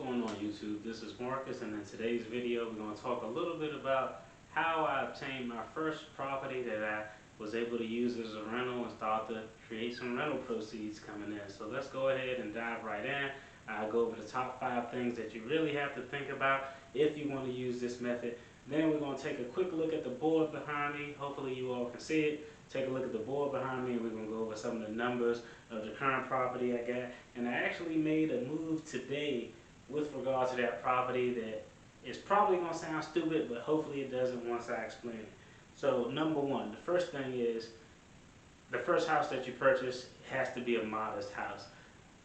going on YouTube? This is Marcus, and in today's video we're going to talk a little bit about how I obtained my first property that I was able to use as a rental and start to create some rental proceeds coming in. So let's go ahead and dive right in. I'll go over the top 5 things that you really have to think about if you want to use this method. Then we're going to take a quick look at the board behind me. Hopefully you all can see it. Take a look at the board behind me, and we're going to go over some of the numbers of the current property I got. And I actually made a move today with regard to that property that is probably going to sound stupid, but hopefully it doesn't once I explain it. So number one, the first thing is the first house that you purchase has to be a modest house.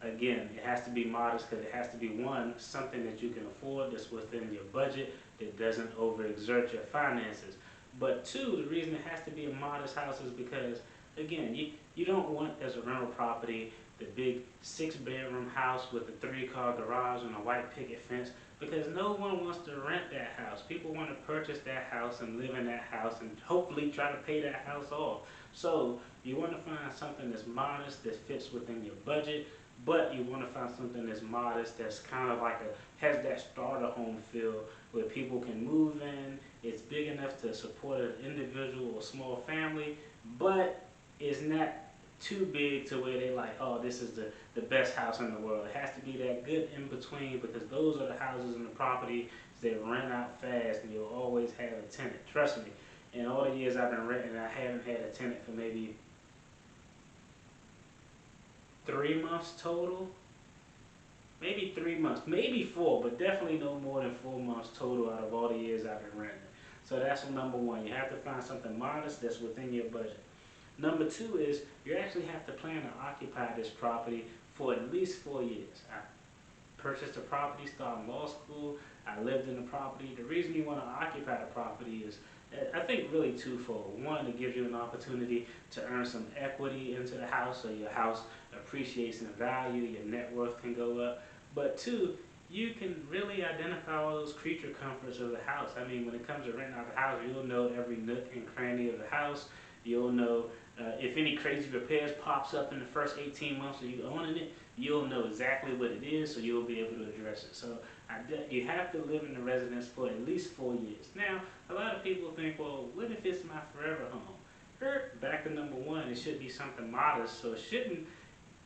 Again, it has to be modest because it has to be, one, something that you can afford, that's within your budget, that doesn't overexert your finances. But two, the reason it has to be a modest house is because, again, you don't want, as a rental property, the big 6-bedroom house with a 3-car garage and a white picket fence, because no one wants to rent that house. People want to purchase that house and live in that house and hopefully try to pay that house off. So you want to find something that's modest, that fits within your budget, but you want to find something that's modest, that's kind of like has that starter home feel where people can move in. It's big enough to support an individual or small family, but it's not too big to where they're like, oh, this is the best house in the world. It has to be that good in between, because those are the houses and the properties that rent out fast and you'll always have a tenant. Trust me, in all the years I've been renting, I haven't had a tenant for maybe 3 months total. Maybe 3 months, maybe 4, but definitely no more than 4 months total out of all the years I've been renting. So that's number one. You have to find something modest that's within your budget. Number two is you actually have to plan to occupy this property for at least 4 years. I purchased a property starting law school. I lived in the property. The reason you want to occupy the property is, I think, really twofold. One, it gives you an opportunity to earn some equity into the house, so your house appreciates in value, your net worth can go up. But two, you can really identify all those creature comforts of the house. I mean, when it comes to renting out the house, you'll know every nook and cranny of the house. You'll know if any crazy repairs pops up in the first 18 months of you owning it, you'll know exactly what it is, so you'll be able to address it. So you have to live in the residence for at least 4 years. Now, a lot of people think, well, what if it's my forever home? Back to number one, it should be something modest, so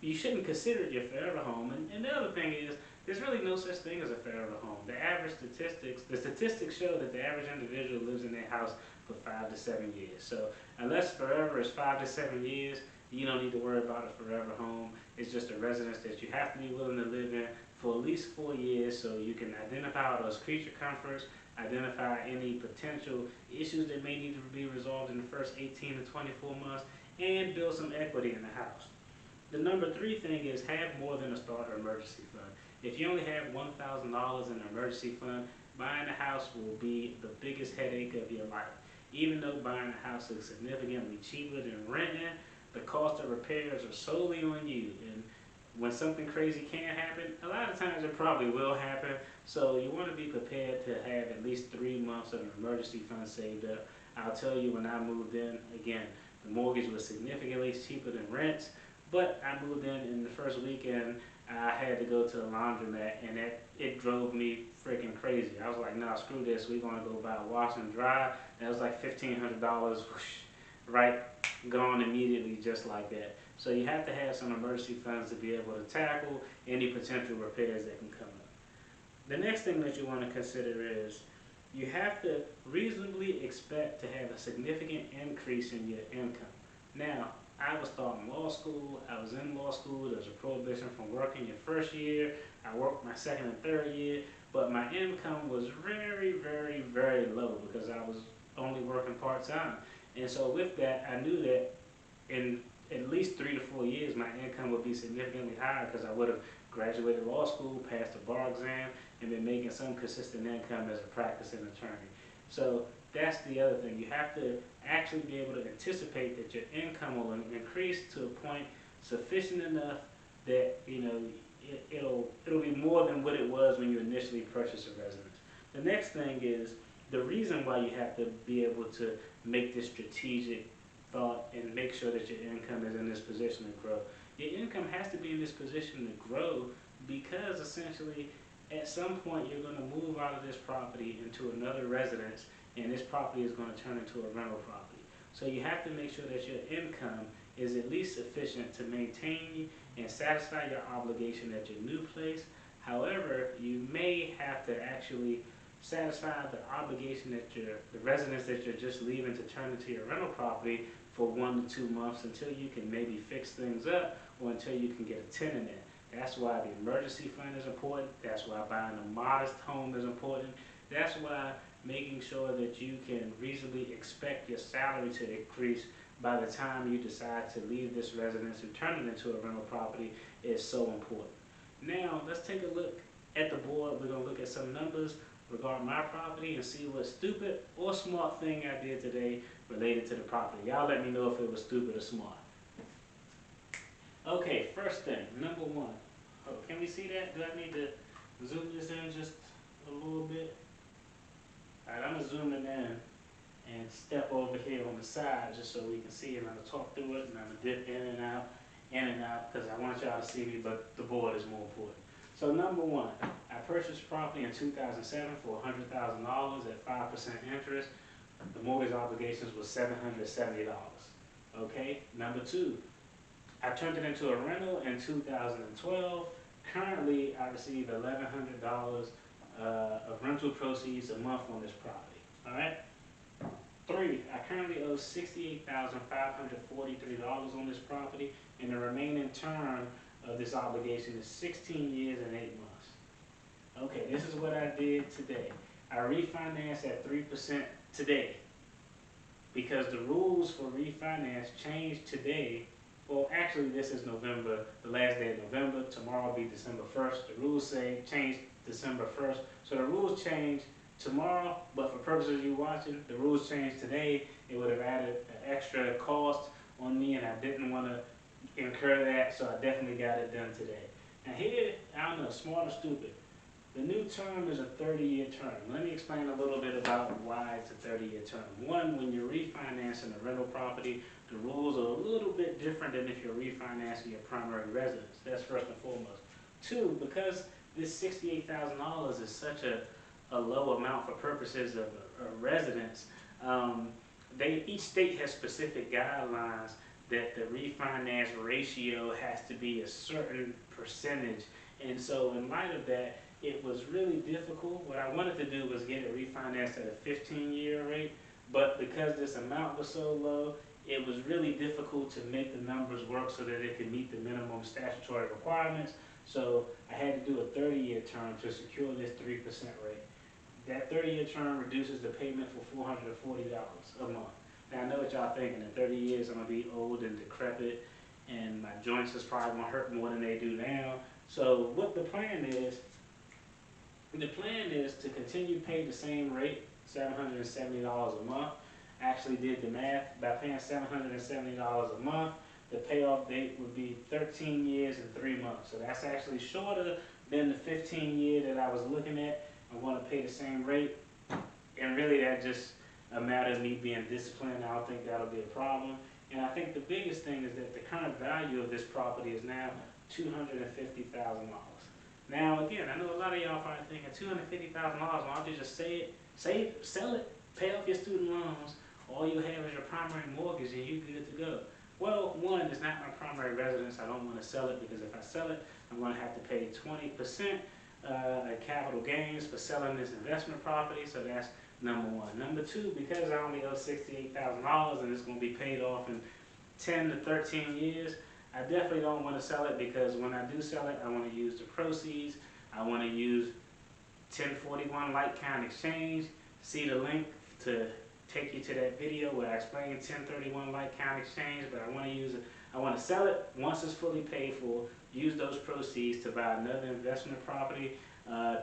you shouldn't consider it your forever home. And the other thing is, there's really no such thing as a forever home. The statistics show that the average individual lives in their house for 5 to 7 years. So unless forever is 5 to 7 years, you don't need to worry about a forever home. It's just a residence that you have to be willing to live in for at least 4 years, so you can identify all those creature comforts, identify any potential issues that may need to be resolved in the first 18 to 24 months, and build some equity in the house. The number 3 thing is have more than a starter emergency fund. If you only have $1,000 in an emergency fund, buying a house will be the biggest headache of your life. Even though buying a house is significantly cheaper than renting, the cost of repairs are solely on you. And when something crazy can happen, a lot of times it probably will happen. So you want to be prepared to have at least 3 months of an emergency fund saved up. I'll tell you, when I moved in, again, the mortgage was significantly cheaper than rents. But I moved in the first weekend, I had to go to the laundromat, and it drove me freaking crazy. I was like, nah, screw this, we're going to go buy a wash and dry. That was like $1,500, right, gone immediately just like that. So you have to have some emergency funds to be able to tackle any potential repairs that can come up. The next thing that you want to consider is you have to reasonably expect to have a significant increase in your income. Now, I was starting law school, I was in law school, there was a prohibition from working your first year, I worked my second and third year, but my income was very, very, very low because I was only working part-time. And so with that, I knew that in at least 3 to 4 years, my income would be significantly higher because I would have graduated law school, passed the bar exam, and been making some consistent income as a practicing attorney. So that's the other thing. You have to actually be able to anticipate that your income will increase to a point sufficient enough that it'll be more than what it was when you initially purchased a residence. The next thing is the reason why you have to be able to make this strategic thought and make sure that your income is in this position to grow. Your income has to be in this position to grow because essentially at some point you're going to move out of this property into another residence, and this property is going to turn into a rental property. So you have to make sure that your income is at least sufficient to maintain and satisfy your obligation at your new place. However, you may have to actually satisfy the obligation that the residence that you're just leaving to turn into your rental property for 1 to 2 months until you can maybe fix things up or until you can get a tenant in. That's why the emergency fund is important. That's why buying a modest home is important. That's why making sure that you can reasonably expect your salary to increase by the time you decide to leave this residence and turn it into a rental property is so important. Now, let's take a look at the board. We're going to look at some numbers regarding my property and see what stupid or smart thing I did today related to the property. Y'all let me know if it was stupid or smart. Okay, first thing, number one. Oh, can we see that? Do I need to zoom this in just a little bit? Alright, I'm gonna zoom it in and step over here on the side just so we can see it. And I'm gonna talk through it, and I'm gonna dip in and out, because I want y'all to see me, but the board is more important. So number one, I purchased property in 2007 for $100,000 at 5% interest. The mortgage obligations was $770. Okay, number two, I turned it into a rental in 2012. Currently, I receive $1,100 of rental proceeds a month on this property. All right. Three, I currently owe $68,543 on this property, and the remaining term of this obligation is 16 years and 8 months. Okay, this is what I did today. I refinanced at 3% today because the rules for refinance changed today. Well, actually, this is November, the last day of November. Tomorrow will be December 1st. The rules say change December 1st. So the rules change tomorrow, but for purposes of you watching, the rules changed today. It would have added an extra cost on me, and I didn't want to incur that, so I definitely got it done today. Now here, I don't know, smart or stupid, the new term is a 30-year term. Let me explain a little bit about why it's a 30-year term. One, when you're refinancing a rental property, the rules are a little bit different than if you're refinancing your primary residence. That's first and foremost. Two, because this $68,000 is such a low amount for purposes of a residence, each state has specific guidelines that the refinance ratio has to be a certain percentage. And so in light of that, it was really difficult. What I wanted to do was get it refinanced at a 15-year rate, but because this amount was so low, it was really difficult to make the numbers work so that it could meet the minimum statutory requirements. So I had to do a 30-year term to secure this 3% rate. That 30-year term reduces the payment for $440 a month. Now I know what y'all thinking, in 30 years I'm gonna be old and decrepit and my joints is probably gonna hurt more than they do now. So what the plan is to continue paying the same rate, $770 a month. I actually did the math. By paying $770 a month, the payoff date would be 13 years and 3 months. So that's actually shorter than the 15-year that I was looking at. I want to pay the same rate, and really that's just a matter of me being disciplined. I don't think that'll be a problem. And I think the biggest thing is that the current value of this property is now $250,000. Now again, I know a lot of y'all probably thinking $250,000, why don't you just sell it, pay off your student loans, all you have is your primary mortgage and you're good to go. Well, one, it's not my primary residence. I don't want to sell it because if I sell it, I'm going to have to pay 20% capital gains for selling this investment property, so that's number one. Number two, because I only owe $68,000 and it's going to be paid off in 10 to 13 years, I definitely don't want to sell it, because when I do sell it, I want to use the proceeds. I want to use 1041 like-kind exchange. See the link to take you to that video where I explain 1031 like-kind exchange, but I want to use it. I want to sell it once it's fully paid for, use those proceeds to buy another investment property,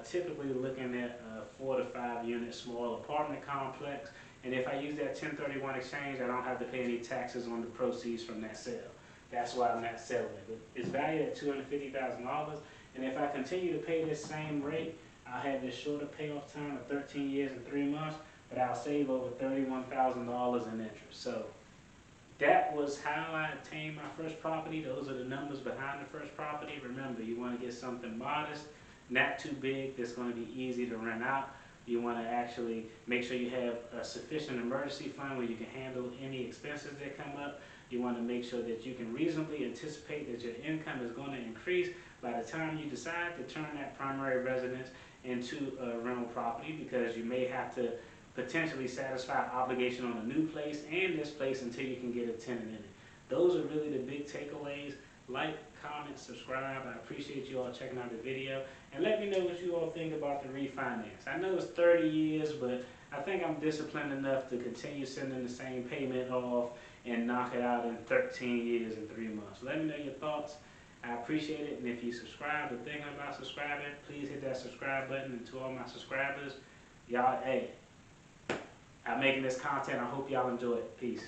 typically looking at a 4 to 5 unit small apartment complex. And if I use that 1031 exchange, I don't have to pay any taxes on the proceeds from that sale. That's why I'm not selling it. But it's valued at $250,000, and if I continue to pay this same rate, I'll have this shorter payoff time of 13 years and 3 months, but I'll save over $31,000 in interest. So that was how I obtained my first property. Those are the numbers behind the first property. Remember, you want to get something modest not too big, that's going to be easy to rent out. You want to actually make sure you have a sufficient emergency fund where you can handle any expenses that come up. You want to make sure that you can reasonably anticipate that your income is going to increase by the time you decide to turn that primary residence into a rental property, because you may have to potentially satisfy obligation on a new place and this place until you can get a tenant in it. Those are really the big takeaways. Like, comment, subscribe. I appreciate you all checking out the video. And let me know what you all think about the refinance. I know it's 30 years, but I think I'm disciplined enough to continue sending the same payment off and knock it out in 13 years and 3 months. Let me know your thoughts. I appreciate it. And if you subscribe or thinking about subscribing, please hit that subscribe button. And to all my subscribers, y'all, hey, I'm making this content. I hope y'all enjoy it. Peace.